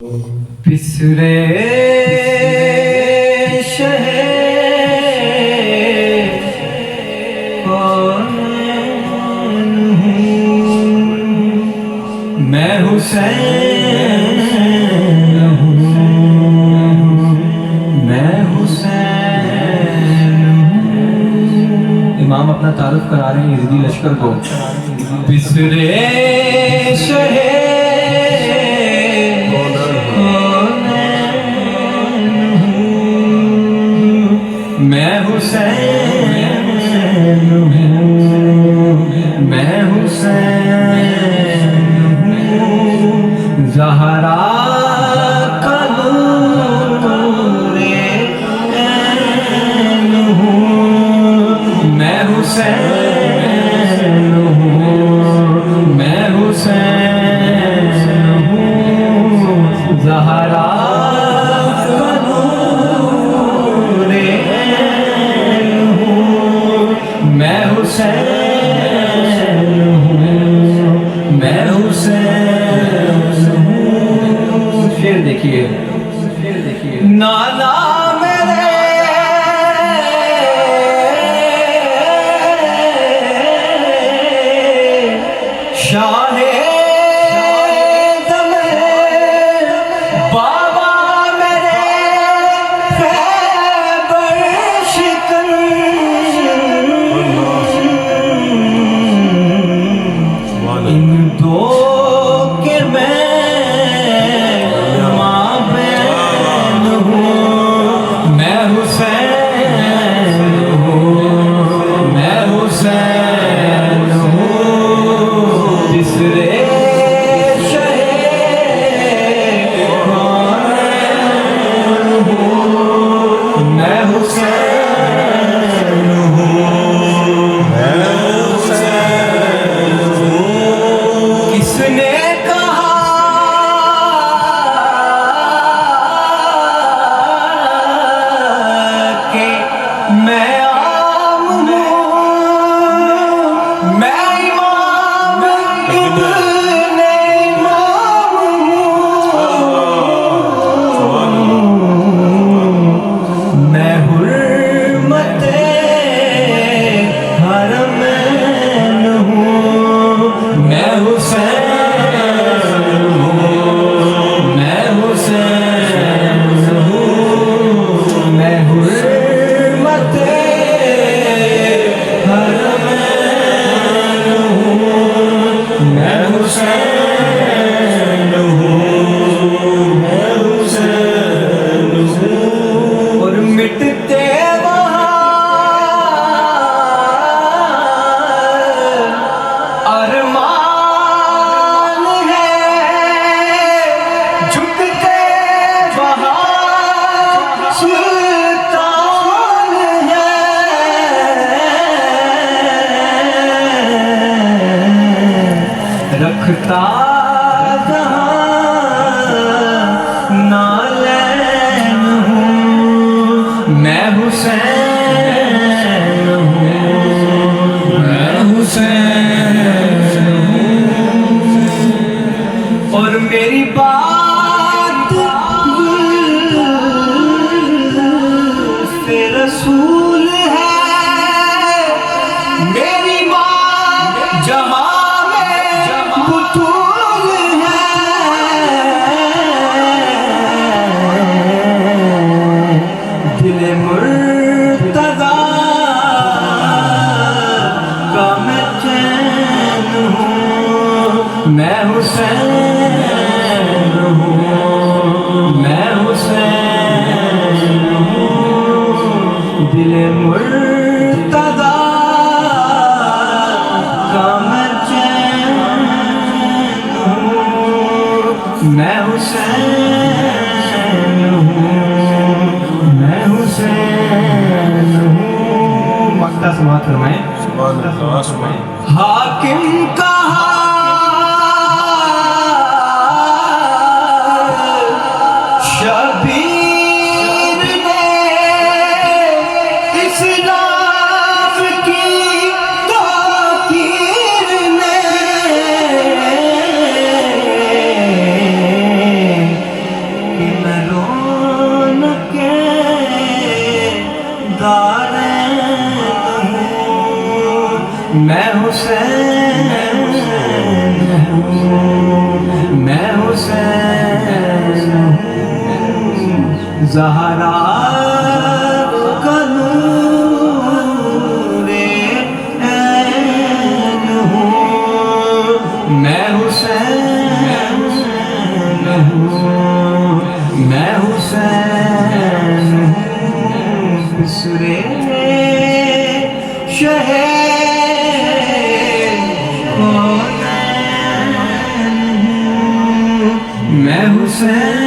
بسرے شہ کونین ہوں، میں حسین ہوں، میں حسین ہوں۔ امام اپنا تعارف کرا رہے ہیں یزیدی لشکر کو۔ بسرے شہ میں حسین ہوں، میں حسین ہوں، زہرا کا نور عین ہوں، میں حسین ہوں، میں حسین ہوں، زہرا میں حسین ہوں، میں حسین ہوں۔ شعر دیکھیے، نانا میرے شاہ دم بابا میرے خیبر شکن، ان دو کے میں مابین ہوں، میں حسین ہوں، میں حسین ہوں، بسرے شہ کونین ہوں، میں حسین ہوں، میں حسین ہوں۔ کس نے کہا کہ میں عام ہوں، میں امام ابن امام ہوں، میں حرمت حرمین ہوں، میں حسین ہوں، میں حسین ہوں، میں حرمت حرمین ہوں، میں حسین ہوں، میں حسین ہوں، اور مٹتے ارمان ہے، جھکتے وہاں سلطان ہے، رکھتا جہاں نالین ہوں، میں حسین ہوں، میں حسین ہوں، اور میری بات زلف رسول ہے، میری ماں جہاں میں بطول ہے، دل مرتضیٰ کا میں چین ہوں، میں حسین ہوں، میں حسین ہوں، دل مرتضیٰ کا میں چین ہوں، میں حسین ہوں، میں حسین ہوں۔ مقطع سماعت فرمائیں۔ حاکم کہا شبیر نے اسلام کی تاکیر نے زہرا کا نور عین ہوں، میں حسین ہوں، میں حسین ہوں، بسرے شہ کونین ہوں، میں حسین